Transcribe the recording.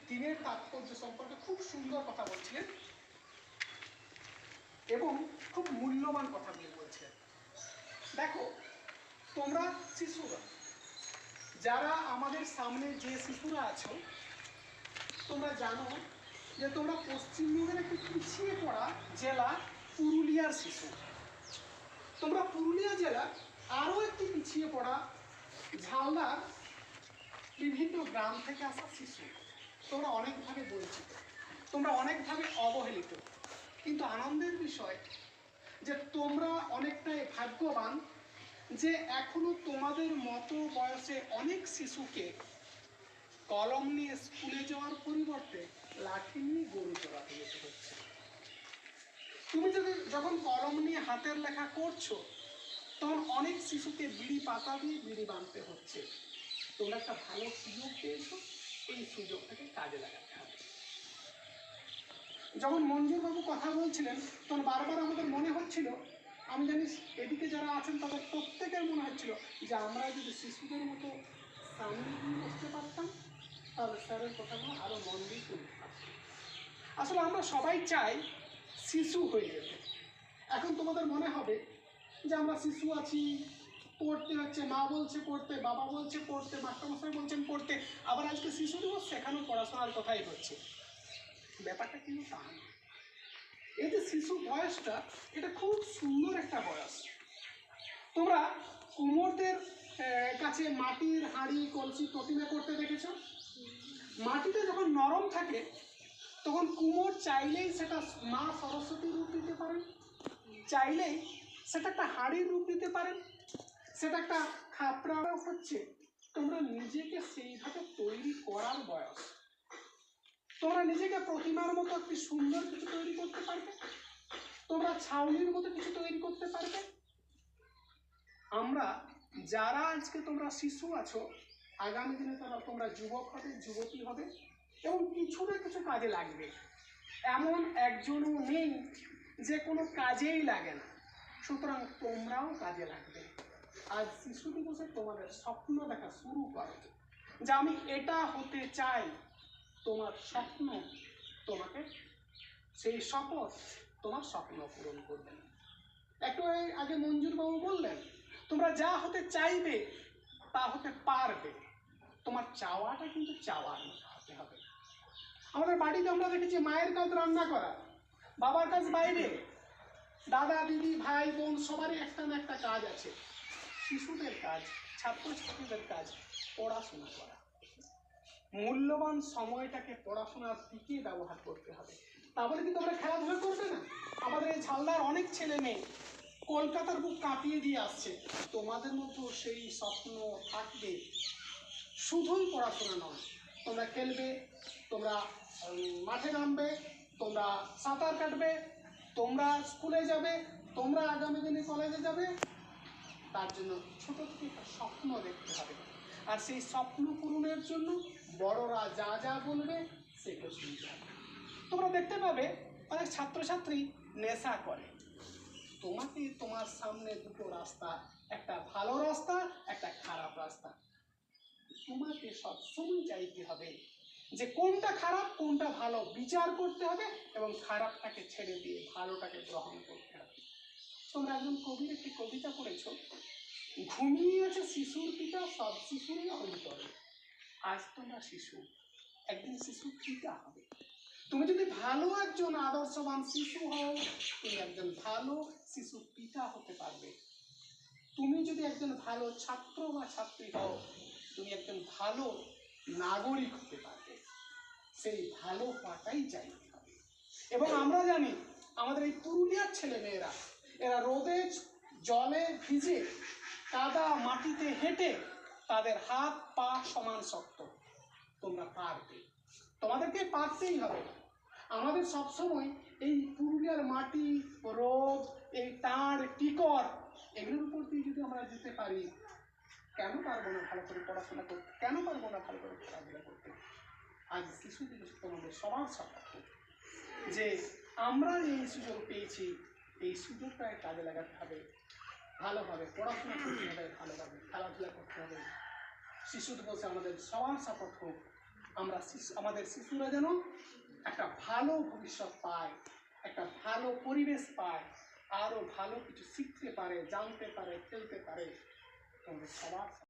দিনের তাৎপর্য সম্পর্কে খুব সুন্দর কথা বলছিলেন এবং খুব মূল্যবান কথাগুলি বলছিলেন। দেখো, তোমরা শিশুরা, যারা আমাদের সামনে যে শিশুরা আছো, তোমরা জানো যে তোমরা পশ্চিমবঙ্গের একটি পিছিয়ে পড়া জেলা পুরুলিয়ার শিশু। তোমরা পুরুলিয়া জেলার আরও একটি পিছিয়ে পড়া ঝালদার বিভিন্ন গ্রাম থেকে আসা শিশু। তোমরা অনেকভাবে বঞ্চিত, তোমরা অনেকভাবে অবহেলিত, কিন্তু আনন্দের বিষয় যে তোমরা অনেকটাই ভাগ্যবান যে এখনো তোমাদের মতো বয়সে অনেক শিশুকে কলম নিয়ে স্কুলে যাওয়ার পরিবর্তে লাঠি নিয়ে গরু চড়াতে যেতে হচ্ছে। তুমি যখন কলম নিয়ে হাতের লেখা করছো, তখন অনেক শিশুকে বিড়ি পাতা দিয়ে বিড়ি বাঁধতে হচ্ছে। তোমরা একটা ভালো সুযোগ পেয়েছো, এই সুযোগটাকে কাজে লাগাতে হবে। যখন মঞ্জুরবাবু কথা বলছিলেন, তখন বারবার আমাদের মনে হচ্ছিল, আমি জানি এদিকে যারা আছেন তাদের প্রত্যেকের মনে হচ্ছিল যে আমরা যদি শিশুদের মতো সামনে দিয়ে বসতে পারতাম, তাহলে স্যারের কথাগুলো আরও মন দিয়ে শুনতে পারতাম। আসলে আমরা সবাই চাই শিশু হয়ে যেতে। এখন তোমাদের মনে হবে যে আমরা শিশু আছি, পড়তে হচ্ছে, মা বলছে পড়তে, বাবা বলছে পড়তে, মাস্টারমশাই বলছেন পড়তে, আবার আজকে শিশু দিবস, সেখানেও পড়াশোনার কথাই হচ্ছে। ব্যাপারটা কিন্তু তা না। এই যে শিশু বয়সটা, এটা খুব সুন্দর একটা বয়স। তোমরা কুমোরদের কাছে মাটির হাঁড়ি কলসি প্রতিমা করতে দেখেছো? মাটিটা যখন নরম থাকে তখন কুমোর চাইলেই সেটা মা সরস্বতীর রূপ দিতে পারেন, চাইলেই সেটা একটা হাঁড়ির রূপ দিতে পারেন, সেটা একটা খাপড়া হচ্ছে। তোমরা নিজেকে সেইভাবে তৈরি করার বয়স। তোমরা নিজেকে প্রতিমার মতো একটি সুন্দর কিছু তৈরি করতে পারবে, তোমরা ছাউনির মতো কিছু তৈরি করতে পারবে। আমরা যারা আজকে তোমরা শিশু আছো, আগামী দিনে তোমরা যুবক হবে, যুবতী হবে এবং কিছু না কিছু কাজে লাগবে। এমন একজনও নেই যে কোনো কাজেই লাগে না, সুতরাং তোমরাও কাজে লাগবে। আজ শিশু দিবসে তোমাদের স্বপ্ন দেখা শুরু করো, যে আমি এটা হতে চাই। তোমার স্বপ্ন তোমাকে, সেই শপথ তোমার স্বপ্ন পূরণ করবে। একটু আগে মঞ্জুরবাবু বললেন, তোমরা যা হতে চাইবে তা হতে পারবে। তোমার চাওয়াটা কিন্তু চাওয়ার মতো হতে হবে। আমাদের বাড়িতে আমরা দেখেছি মায়ের কাজ রান্না করা, বাবার কাজ বাইরে, দাদা দিদি ভাই বোন সবারই একটা না একটা কাজ আছে। শিশুদের কাজ, ছাত্রছাত্রীদের কাজ পড়াশোনা করা। মূল্যবান সময়টাকে পড়াশোনার দিকে ব্যবহার করতে হবে। তা বলে কি তোমরা খেলাধুলা করবে না? আমাদের এই ঝালদার অনেক ছেলে মেয়ে কলকাতার বুক কাঁপিয়ে দিয়ে আসছে। তোমাদের মতো সেই স্বপ্ন থাকবে, শুধুই পড়াশোনা নয়, তোমরা খেলবে, তোমরা মাঠে নামবে, তোমরা সাঁতার কাটবে, তোমরা স্কুলে যাবে, তোমরা আগামী দিনে কলেজে যাবে। তার জন্য ছোট থেকে একটা স্বপ্ন দেখতে হবে, আর সেই স্বপ্ন পূরণের জন্য বড়রা যা যা বলবে সেটা শুনতে হবে। তোমরা দেখতে পাবে অনেক ছাত্রছাত্রী নেশা করে। তোমাকে তোমার সামনে দুটো রাস্তা, একটা ভালো রাস্তা, একটা খারাপ রাস্তা। তোমাকে সবসময় চাইতে হবে যে কোনটা খারাপ কোনটা ভালো বিচার করতে হবে এবং খারাপটাকে ছেড়ে দিয়ে ভালোটাকে গ্রহণ করতে হবে। তোমরা একজন কবির একটি কবিতা পড়েছো, ঘুমিয়ে আছে শিশুর পিতা সব শিশুরই অন্তরে। আজ তোমরা শিশু, একদিন শিশু পিতা হবে। তুমি যদি ভালো একজন আদর্শবান শিশু হও, তুমি একজন ভালো শিশু পিতা হতে পারবে। তুমি যদি একজন ভালো ছাত্র বা ছাত্রী হও, তুমি একজন ভালো নাগরিক হতে পারবে। সেই ভালো হওয়াটাই চাইতে হবে। এবং আমরা জানি আমাদের এই পুরুলিয়ার ছেলে মেয়েরা, এরা রোদে জলে ভিজে কাদা মাটিতে হেঁটে তাদের হাত পা সমান শক্ত। তোমরা পারবে, তোমাদেরকে পারতেই হবে। আমাদের সবসময় এই পুরুলিয়ার মাটি, রোদ, এই তার টিকর, এগুলোর উপর দিয়ে যদি আমরা যেতে পারি, কেন পারবো না ভালো করে পড়াশোনা করতে, কেন পারবো না ভালো করে খেলাধুলা করতে? আজ শিশু দিবস তোমাদের সবার শপথ যে আমরা এই সুযোগ পেয়েছি, এই সুযোগটাকে কাজে লাগাতে হবে, ভালোভাবে পড়াশোনা করতে হবে, ভালোভাবে খেলাধুলা করতে হবে। শিশু দিবসে আমাদের সবার শপথ হোক আমাদের শিশুরা যেন একটা ভালো ভবিষ্যৎ পায়, একটা ভালো পরিবেশ পায়, আরও ভালো কিছু শিখতে পারে, জানতে পারে, খেলতে পারে। তোমাদের সবার